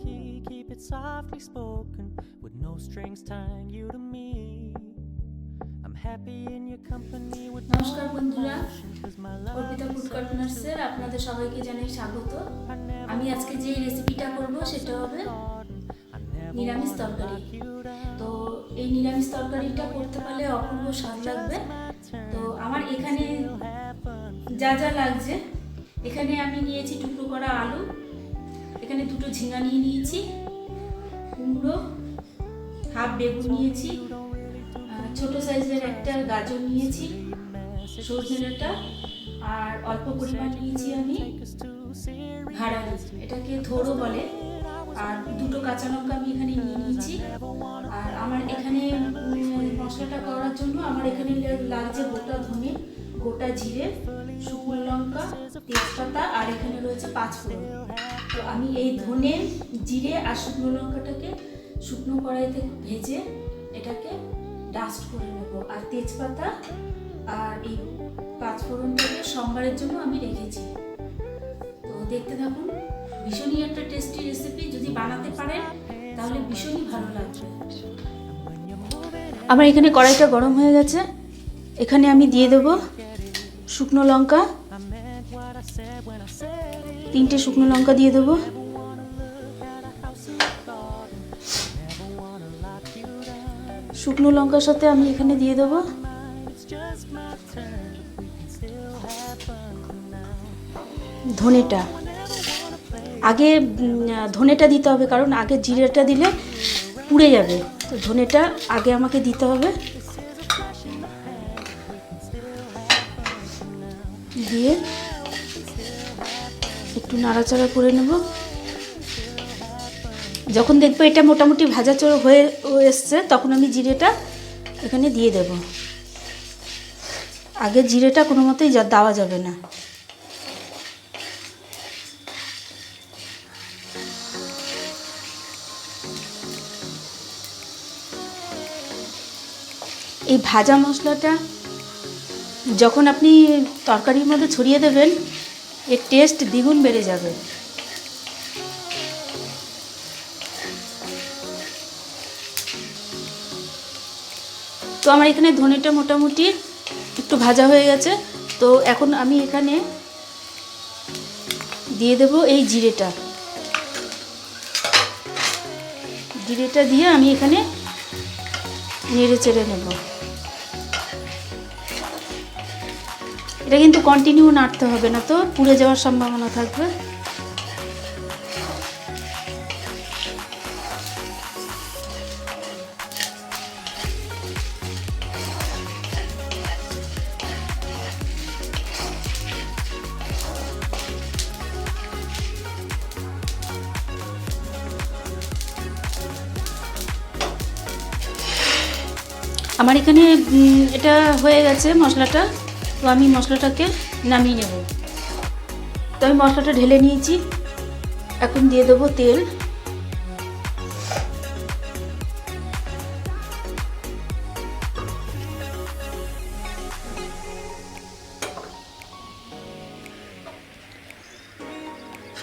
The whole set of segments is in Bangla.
key, keep it softly spoken, with no strings tying you to me. I'm happy in your company with no নমস্কার বন্ধুরা, emotion, 'cause my love Arpita food is কর্নার্সের আপনাদের সবাইকে জানাই স্বাগত। আমি আজকে যে রেসিপিটা করব সেটা হবে নিরামিষ তরকারি। তো এই নিরামিষ তরকারিটা করতে পারলে অপূর্ব স্বাদ লাগবে। তো আমার এখানে যা যা লাগছে, এখানে আমি নিয়েছি টুকরো করা আলু, এখানে দুটো ঝিঙা নিয়ে নিয়েছি, কুমড়ো, হাফ বেগুন নিয়েছি, ছোট সাইজের একটা গাজর নিয়েছি, সজনে ডাঁটা, আর অল্প পরিমাণ নিয়েছি আমি ভাড়ালি, এটাকে থোড়ো বলে, আর দুটো কাঁচা লঙ্কা আমি এখানে নিয়ে নিয়েছি। আর আমার এখানে মশলাটা করার জন্য আমার এখানে লাগছে গোটা ধনে, গোটা জিরে, শুকনো লঙ্কা, তেজপাতা, আর এখানে রয়েছে 5 ফোড়ন। তো আমি এই ধনে, জিরে আর শুকনো লঙ্কাটাকে শুকনো কড়াইতে ভেজে এটাকে ডাস্ট করে নেব। আর তেজপাতা আর এই 5 ফোড়নটাকে সোমবারের জন্য আমি রেখেছি। তো দেখতে থাকুন, ভীষণই একটা টেস্টি রেসিপি, যদি বানাতে পারেন তাহলে ভীষণই ভালো লাগবে। আমার এখানে কড়াইটা গরম হয়ে গেছে, এখানে আমি দিয়ে দেব শুকনো লঙ্কা, 3টে শুকনো লঙ্কা দিয়ে দেবো। শুকনো লঙ্কার সাথে আমি এখানে দিয়ে দেবো ধনেটা। আগে ধনেটা দিতে হবে, কারণ আগে জিরেটা দিলে পুড়ে যাবে। তো ধনেটা আগে আমাকে দিতে হবে। দিয়ে একটু নাড়াচাড়া করে নেব। যখন দেখবো এটা মোটামুটি ভাজা হয়ে এসছে, তখন আমি জিরেটা এখানে দিয়ে দেব। আগে জিরেটা কোনো মতেই দেওয়া যাবে না। এই ভাজা মশলাটা যখন আপনি তরকারির মধ্যে ছড়িয়ে দেবেন, এর টেস্ট দ্বিগুণ বেড়ে যাবে। তো আমার এখানে ধনেটা মোটামুটি একটু ভাজা হয়ে গেছে। তো এখন আমি এখানে দিয়ে দেব এই জিরেটা। জিরেটা দিয়ে আমি এখানে নেড়ে চেড়ে নেব। এটা কিন্তু কন্টিনিউ নাড়তে হবে না, তো পুড়ে যাওয়ার সম্ভাবনা থাকবে। আমার এখানে এটা হয়ে গেছে মশলাটা। তো আমি মশলাটাকে নামিয়ে নেব। তো আমি মশলাটা ঢেলে নিয়েছি, এখন দিয়ে দেবো তেল।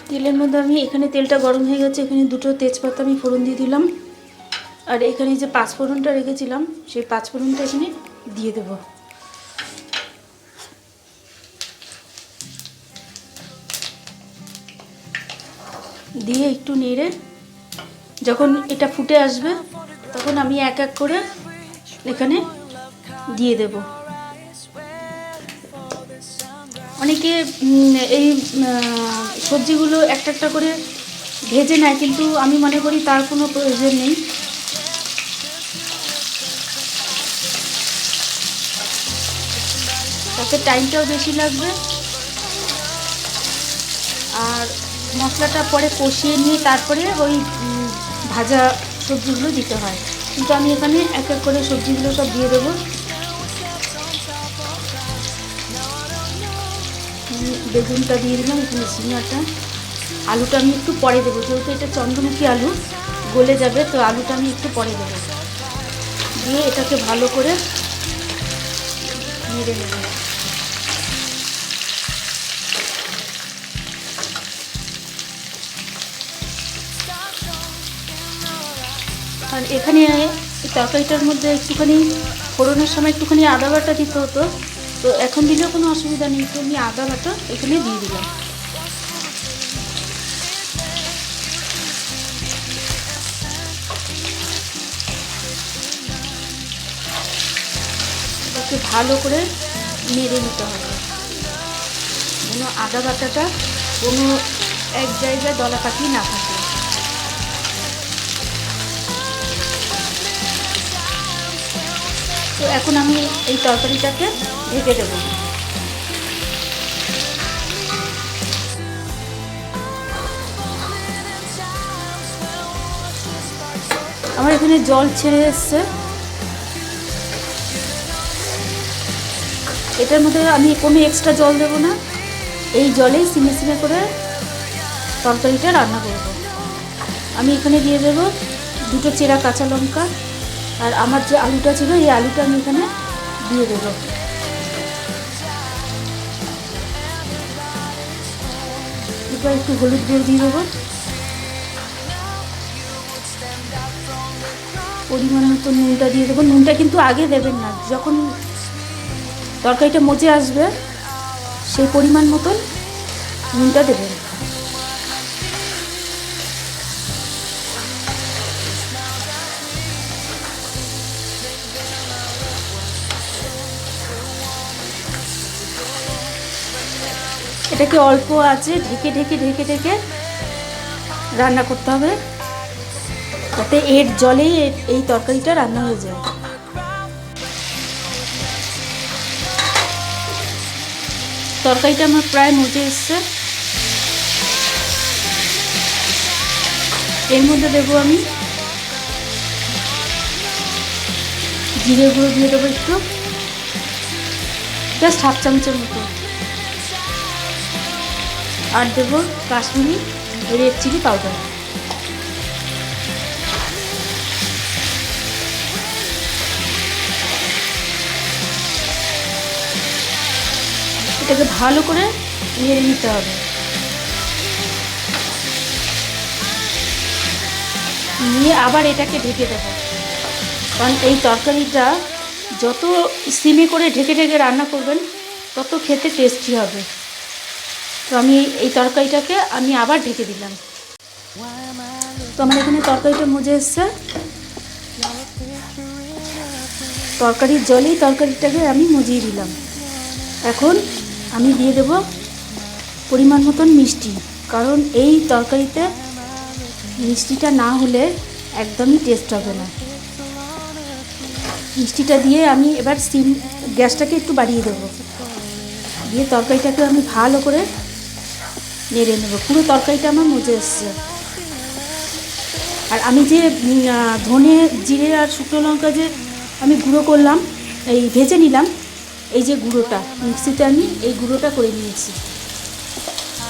তেলের মধ্যে আমি এখানে তেলটা গরম হয়ে গেছে, এখানে দুটো তেজপাতা আমি ফোড়ন দিয়ে দিলাম। আর এখানে যে 5 ফোড়নটা রেখেছিলাম, সেই 5 ফোড়নটা এখানে দিয়ে দেব। দিয়ে একটু নেড়ে যখন এটা ফুটে আসবে, তখন আমি এক এক করে এখানে দিয়ে দেব। অনেকে এই সবজিগুলো একটা একটা করে ভেজে নেয়, কিন্তু আমি মনে করি তার কোনো প্রয়োজন নেই। তাতে টাইমটাও বেশি লাগবে, আর মশলাটা পরে কষিয়ে নিয়ে তারপরে ওই ভাজা সবজিগুলো দিতে হয়। কিন্তু আমি এখানে এক এক করে সবজিগুলো সব দিয়ে দেবো। বেগুনটা দিয়ে দিলাম, এখানে ঝিঙাটা, আলুটা আমি একটু পরে দেবো, যেহেতু এটা চন্দ্রমুখী আলু, গলে যাবে। তো আলুটা আমি একটু পরে দেবো। দিয়ে এটাকে ভালো করে নেড়ে নেব। আর এখানে এই তরকারিটার মধ্যে একটুখানি ফোড়নের সময় একটুখানি আদা বাটা দিতে হতো, তো এখন দিলেও কোনো অসুবিধা নেই, তো আমি আদা বাটা এখানে দিয়ে দিলাম। একটু ভালো করে নেড়ে নিতে হবে যেন আদা বাটাটা কোনো এক জায়গায় দলা পাকিয়ে না থাকে। তো এখন আমি এই তরকারিটাকে ঢেকে দেবো। আমার এখানে জল ছেড়ে এসছে, এটার মধ্যে আমি কোনো এক্সট্রা জল দেবো না, এই জলেই সিমে সিমে করে তরকারিটা রান্না করব। আমি এখানে দিয়ে দেব 2টো চেরা কাঁচা লঙ্কা, আর আমার যে আলুটা ছিল এই আলুটা আমি এখানে দিয়ে দেবো। এরপর একটু হলুদ গুঁড়ো দিয়ে দেবো, পরিমাণ মতো নুনটা দিয়ে দেবো। নুনটা কিন্তু আগে দেবেন না, যখন তরকারিটা মজে আসবে সেই পরিমাণ মতন নুনটা দেবেন। এটাকে অল্প আছে ঢেকে ঢেকে ঢেকে ঢেকে রান্না করতে হবে, যাতে এর জলেই এই তরকারিটা রান্না হয়ে যায়। তরকারিটা আমার প্রায় মজে এসছে, এর মধ্যে দেবো আমি জিরে গুঁড়ো দিয়ে দেবো একটু, জাস্ট হাফ চামচের মতো, আর দেবো কাশ্মীরি রেড চিলি পাউডার। এটাকে ভালো করে নেড়ে নিতে হবে, নিয়ে আবার এটাকে ঢেকে দেবো, কারণ এই তরকারিটা যত সিমে করে ঢেকে ঢেকে রান্না করবেন তত খেতে টেস্টি হবে। তো আমি এই তরকারিটাকে আমি আবার ঢেকে দিলাম। তো আমার এখানে তরকারিটা মজে এসছে, তরকারির জলেই তরকারিটাকে আমি মজিয়ে দিলাম। এখন আমি দিয়ে দেব পরিমাণ মতন মিষ্টি, কারণ এই তরকারিতে মিষ্টিটা না হলে একদমই টেস্ট হবে না। মিষ্টিটা দিয়ে আমি এবার গ্যাসটাকে একটু বাড়িয়ে দেবো, দিয়ে তরকারিটাকে আমি ভালো করে নেড়ে নেব। পুরো তরকারিটা আমার মজে এসছে। আর আমি যে ধনে জিরে আর শুকনো লঙ্কা যে আমি গুঁড়ো করলাম, এই ভেজে নিলাম, এই যে গুঁড়োটা মিক্সিতে আমি এই গুঁড়োটা করে নিয়েছি,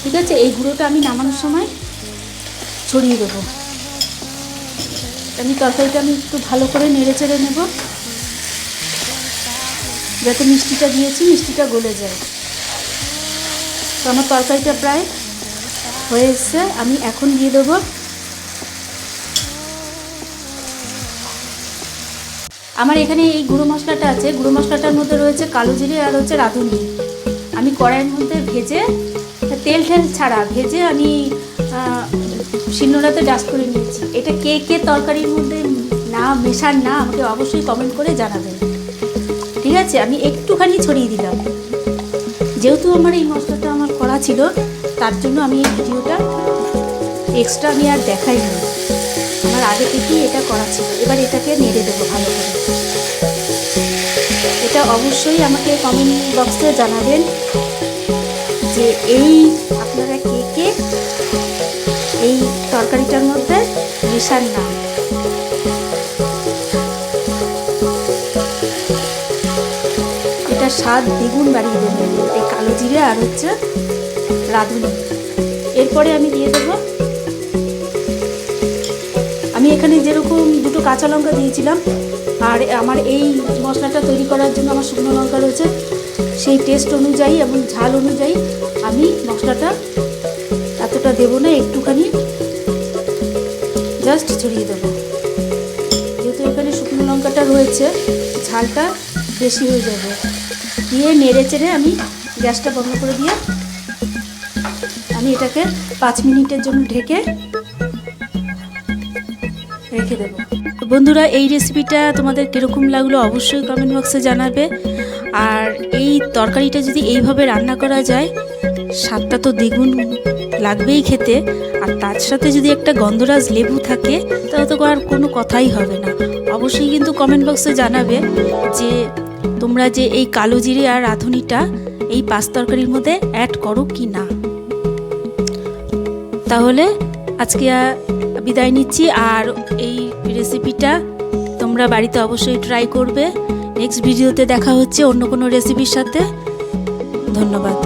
ঠিক আছে। এই গুঁড়োটা আমি নামানোর সময় ছড়িয়ে দেবো। আমি তরকারিটা আমি একটু ভালো করে নেড়ে চেড়ে নেব, যাতে মিষ্টিটা দিয়েছি মিষ্টিটা গলে যায়। তো আমার তরকারিটা প্রায় হয়ে এসছে, আমি এখন দিয়ে দেবো আমার এখানে এই গুঁড়ো মশলাটা আছে। গুঁড়ো মশলাটার মধ্যে রয়েছে কালো জিরে আর হচ্ছে রাঁধুনি। আমি কড়াইয়ের মধ্যে ভেজে তেল ছাড়া ভেজে আমি শিলনোড়াতে ডাস্ট করে নিয়েছি। এটা কে কে তরকারির মধ্যে না মেশান না আমাকে অবশ্যই কমেন্ট করে জানাবেন, ঠিক আছে। আমি একটুখানি ছড়িয়ে দিলাম, যেহেতু আমার এই মশলাটা আমার করা ছিল তার জন্য আমি এই ভিডিওটা এক্সট্রা আমি আর দেখাইনি, আমার আগে থেকেই এটা করা ছিল। এবার এটাকে নেড়ে দেবো ভালো করে। এটা অবশ্যই আমাকে কমেন্ট বক্সে জানাবেন যে এই আপনারা কে কে এই তরকারিটার মধ্যে মেশান না। এটা স্বাদ দ্বিগুণ বাড়িয়ে দেবে এই কালো জিরে আর হচ্ছে রাঁধুনি। এরপরে আমি দিয়ে দেবো, আমি এখানে যেরকম 2টো কাঁচা লঙ্কা দিয়েছিলাম, আর আমার এই মশলাটা তৈরি করার জন্য আমার শুকনো লঙ্কা রয়েছে, সেই টেস্ট অনুযায়ী এবং ঝাল অনুযায়ী আমি মশলাটা এতটা দেবো না, একটুখানি জাস্ট ছড়িয়ে দেবো। হয়েছে, ঝালটা বেশি হয়ে যাবে। দিয়ে নেড়ে চেড়ে আমি গ্যাসটা বন্ধ করে দিয়ে আমি এটাকে 5 মিনিটের জন্য ঢেকে রেখে দেব। বন্ধুরা, এই রেসিপিটা তোমাদের কীরকম লাগলো অবশ্যই কমেন্ট বক্সে জানাবে। আর এই তরকারিটা যদি এইভাবে রান্না করা যায়, স্বাদটা তো দ্বিগুণ লাগবেই খেতে। আর তার সাথে যদি একটা গন্ধরাজ লেবু থাকে তাহলে তো আর কোনো কথাই হবে না। অবশ্যই কিন্তু কমেন্ট বক্সে জানাবে যে তোমরা যে এই কালো জিরে আর রাঁধুনিটা এই পাঁচ তরকারির মধ্যে অ্যাড করো কি না। তাহলে আজকে বিদায় নিচ্ছি। আর এই রেসিপিটা তোমরা বাড়িতে অবশ্যই ট্রাই করবে। নেক্সট ভিডিওতে দেখা হচ্ছে অন্য কোনো রেসিপির সাথে। ধন্যবাদ।